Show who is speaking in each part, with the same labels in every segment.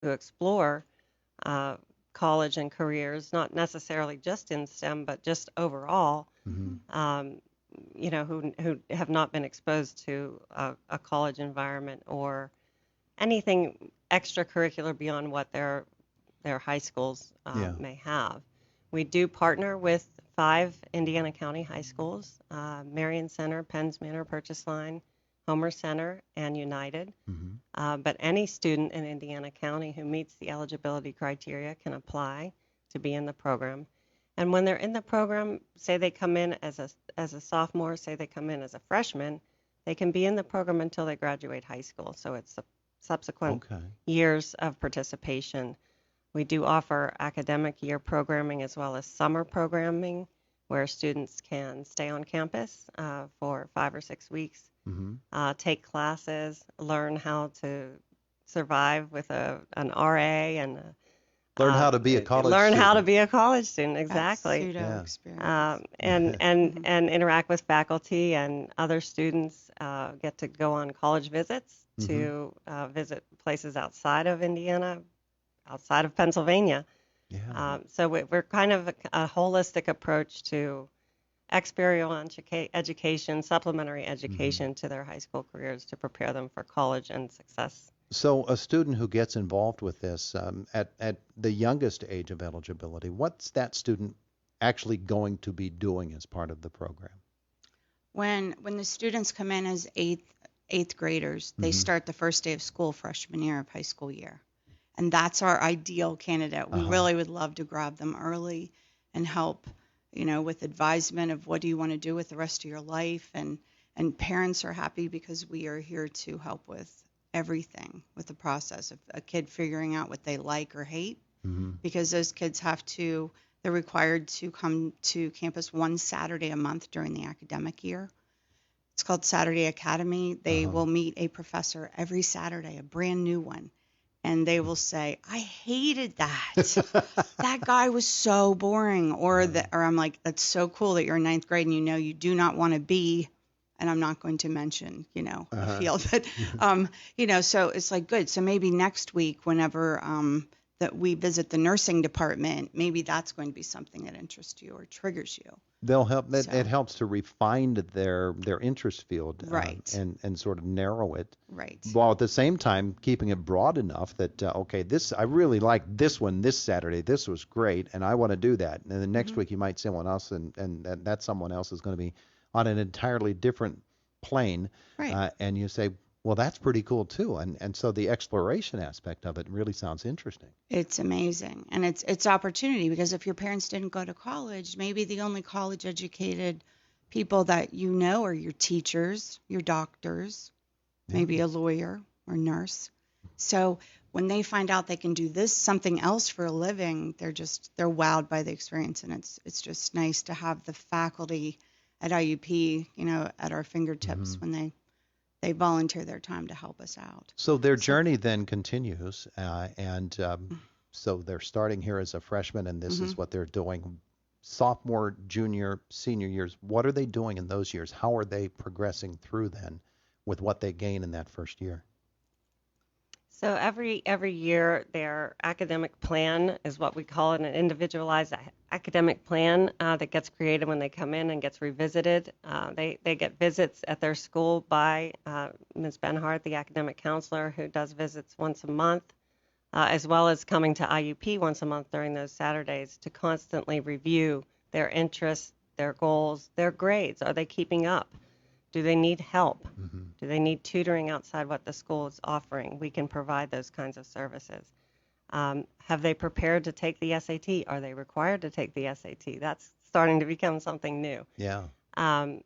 Speaker 1: to explore uh, college and careers, not necessarily just in STEM, but just overall,
Speaker 2: Hmm.
Speaker 1: um, who have not been exposed to a college environment or anything extracurricular beyond what their high schools
Speaker 2: Yeah.
Speaker 1: may have. We do partner with 5 Indiana County high schools: Marion Center, Penns Manor, Purchase Line, Homer Center, and United.
Speaker 2: Hmm.
Speaker 1: But any student in Indiana County who meets the eligibility criteria can apply to be in the program. And when they're in the program, say they come in as a sophomore, say they come in as a freshman, they can be in the program until they graduate high school. So it's subsequent
Speaker 2: Okay.
Speaker 1: years of participation. We do offer academic year programming as well as summer programming where students can stay on campus for 5 or 6 weeks,
Speaker 2: Hmm.
Speaker 1: take classes, learn how to survive with an RA, and
Speaker 2: Learn how to be a college
Speaker 1: learn how to
Speaker 2: student.
Speaker 1: be a college student,
Speaker 3: That
Speaker 1: exactly,
Speaker 3: pseudo
Speaker 2: Yeah.
Speaker 3: experience.
Speaker 1: and
Speaker 3: Hmm.
Speaker 1: interact with faculty and other students. Get to go on college visits
Speaker 2: Hmm.
Speaker 1: to visit places outside of Indiana, outside of Pennsylvania.
Speaker 2: Yeah.
Speaker 1: So we're kind of a holistic approach to experiential education, supplementary
Speaker 2: Hmm.
Speaker 1: education to their high school careers to prepare them for college and success.
Speaker 2: So a student who gets involved with this at the youngest age of eligibility, what's that student actually going to be doing as part of the program?
Speaker 3: When the students come in as eighth graders, they
Speaker 2: Hmm.
Speaker 3: start the first day of school freshman year of high school year. And that's our ideal candidate. We
Speaker 2: Uh-huh.
Speaker 3: really would love to grab them early and help, with advisement of what do you want to do with the rest of your life. And parents are happy because we are here to help with everything with the process of a kid figuring out what they like or hate,
Speaker 2: Hmm.
Speaker 3: because those kids they're required to come to campus one Saturday a month during the academic year. It's called Saturday Academy. They
Speaker 2: Uh-huh.
Speaker 3: will meet a professor every Saturday, a brand new one, and they will say, "I hated that. That guy was so boring." Or I'm like, "That's so cool that you're in ninth grade and you know you do not want to be." And I'm not going to mention, a
Speaker 2: Uh-huh.
Speaker 3: field, but so it's like good. So maybe next week, whenever that we visit the nursing department, maybe that's going to be something that interests you or triggers you.
Speaker 2: They'll help. It
Speaker 3: So
Speaker 2: helps to refine their interest field
Speaker 3: right,
Speaker 2: and sort of narrow it,
Speaker 3: right.
Speaker 2: while at the same time keeping it broad enough that okay, this I really like this one this Saturday. This was great, and I want to do that. And then next
Speaker 3: Hmm.
Speaker 2: week you might see someone else, and that someone else is going to be on an entirely different plane,
Speaker 3: Right.
Speaker 2: and you say, well, that's pretty cool too. And so the exploration aspect of it really sounds interesting.
Speaker 3: It's amazing. And it's opportunity because if your parents didn't go to college, maybe the only college educated people that you know are your teachers, your doctors,
Speaker 2: Yeah.
Speaker 3: maybe a lawyer or nurse. So when they find out they can do this something else for a living, they're wowed by the experience, and it's just nice to have the faculty at IUP, at our fingertips
Speaker 2: Hmm.
Speaker 3: when they volunteer their time to help us out.
Speaker 2: So their
Speaker 3: So
Speaker 2: journey then continues, and so they're starting here as a freshman, and this
Speaker 3: mhm.
Speaker 2: is what they're doing. Sophomore, junior, senior years, what are they doing in those years? How are they progressing through then with what they gain in that first year?
Speaker 1: So every year, their academic plan is what we call it, an individualized academic plan that gets created when they come in and gets revisited. They get visits at their school by Ms. Benhart, the academic counselor, who does visits once a month, as well as coming to IUP once a month during those Saturdays to constantly review their interests, their goals, their grades. Are they keeping up? Do they need help?
Speaker 2: Hmm.
Speaker 1: Do they need tutoring outside what the school is offering? We can provide those kinds of services. Have they prepared to take the SAT? Are they required to take the SAT? That's starting to become something new.
Speaker 2: Yeah.
Speaker 1: Um,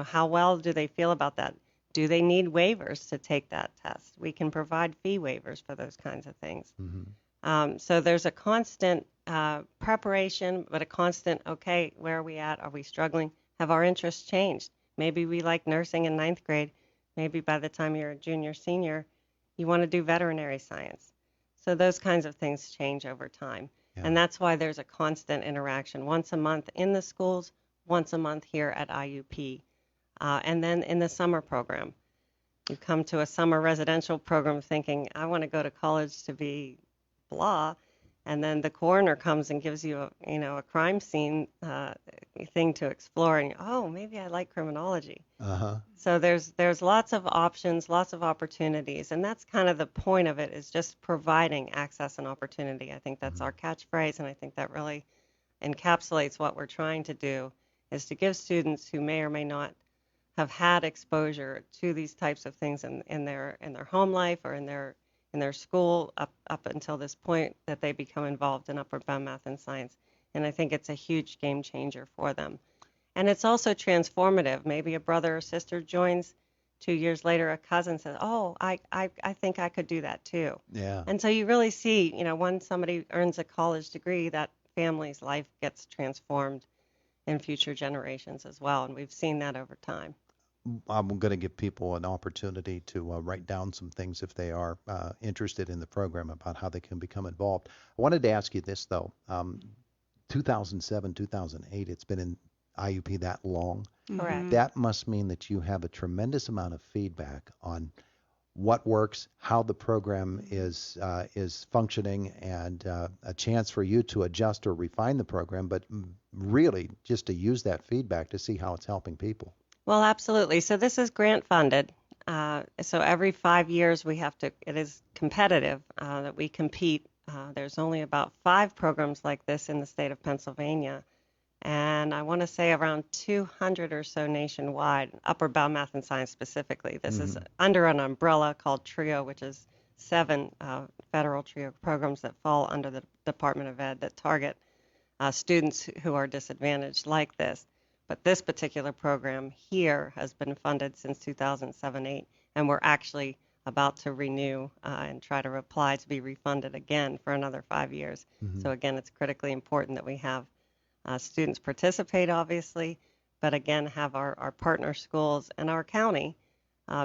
Speaker 1: how well do they feel about that? Do they need waivers to take that test? We can provide fee waivers for those kinds of things.
Speaker 2: Hmm.
Speaker 1: So there's a constant preparation, but a constant, okay, where are we at? Are we struggling? Have our interests changed? Maybe we like nursing in ninth grade. Maybe by the time you're a junior, senior, you want to do veterinary science. So those kinds of things change over time.
Speaker 2: Yeah.
Speaker 1: And that's why there's a constant interaction once a month in the schools, once a month here at IUP, and then in the summer program. You come to a summer residential program thinking, I want to go to college to be blah. And then the coroner comes and gives you a crime scene thing to explore, and oh, maybe I like criminology.
Speaker 2: Uh-huh.
Speaker 1: So there's lots of options, lots of opportunities, and that's kind of the point of it, is just providing access and opportunity. I think that's our catchphrase, and I think that really encapsulates what we're trying to do, is to give students who may or may not have had exposure to these types of things in their home life or in their school up until this point, that they become involved in upward bound math and science. And I think it's a huge game changer for them. And it's also transformative. Maybe a brother or sister joins, 2 years later a cousin says, oh, I think I could do that too.
Speaker 2: Yeah.
Speaker 1: And so you really see, when somebody earns a college degree, that family's life gets transformed in future generations as well. And we've seen that over time.
Speaker 2: I'm going to give people an opportunity to write down some things if they are interested in the program about how they can become involved. I wanted to ask you this, though. 2007, 2008, it's been in IUP that long.
Speaker 1: Correct.
Speaker 2: That must mean that you have a tremendous amount of feedback on what works, how the program is functioning, and a chance for you to adjust or refine the program, but really just to use that feedback to see how it's helping people.
Speaker 1: Well, absolutely. So this is grant funded. So every 5 years it is competitive, that we compete. There's only about 5 programs like this in the state of Pennsylvania. And I want to say around 200 or so nationwide, upward bound math and science specifically. This is under an umbrella called TRIO, which is 7 federal TRIO programs that fall under the Department of Ed that target students who are disadvantaged like this. But this particular program here has been funded since 2007-8, and we're actually about to renew and try to apply to be refunded again for another 5 years. So again, it's critically important that we have students participate, obviously, but again, have our partner schools and our county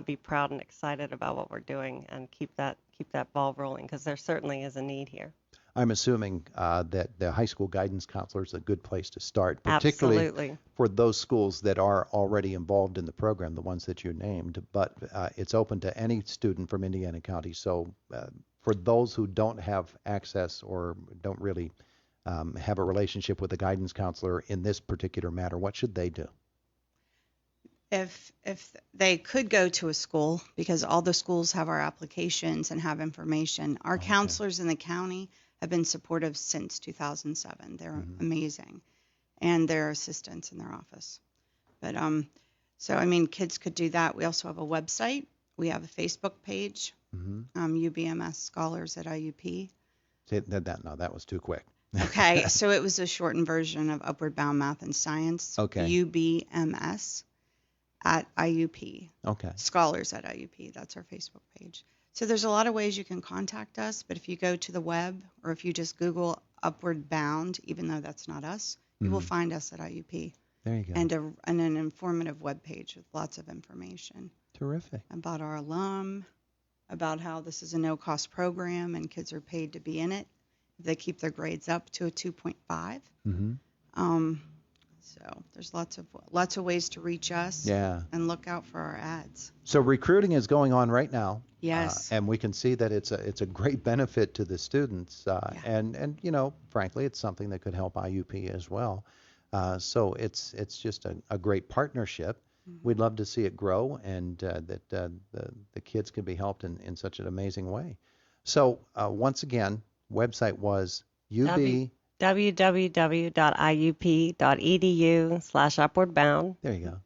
Speaker 1: be proud and excited about what we're doing and keep that ball rolling, because there certainly is a need here.
Speaker 2: I'm assuming that the high school guidance counselor is a good place to start, particularly
Speaker 1: Absolutely.
Speaker 2: for those schools that are already involved in the program, the ones that you named. But it's open to any student from Indiana County. So for those who don't have access or don't really have a relationship with a guidance counselor in this particular matter, what should they do?
Speaker 3: If they could go to a school, because all the schools have our applications and have information. Our counselors in the county have been supportive since 2007. They're amazing, and their assistants in their office. But so I mean, kids could do that. We also have a website. We have a Facebook page, UBMS Scholars at IUP.
Speaker 2: Say that no, that was too quick.
Speaker 3: Okay, so it was a shortened version of Upward Bound Math and Science.
Speaker 2: Okay.
Speaker 3: UBMS at IUP.
Speaker 2: Okay.
Speaker 3: Scholars at IUP. That's our Facebook page. So there's a lot of ways you can contact us, but if you go to the web or if you just Google Upward Bound, even though that's not us, you will find us at IUP.
Speaker 2: There you go.
Speaker 3: And an informative web page with lots of information
Speaker 2: Terrific.
Speaker 3: about our alum, about how this is a no-cost program and kids are paid to be in it. They keep their grades up to a 2.5. So there's lots of ways to reach us.
Speaker 2: Yeah.
Speaker 3: And look out for our ads.
Speaker 2: So recruiting is going on right now.
Speaker 3: Yes.
Speaker 2: And we can see that it's a great benefit to the students. And frankly, it's something that could help IUP as well. So it's just a great partnership. We'd love to see it grow, and that the kids can be helped in such an amazing way. So once again, website was
Speaker 1: www.iup.edu/upwardbound.
Speaker 2: There you go.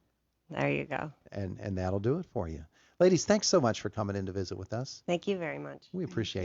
Speaker 1: There you go.
Speaker 2: And that'll do it for you. Ladies, thanks so much for coming in to visit with us.
Speaker 1: Thank you very much.
Speaker 2: We appreciate it.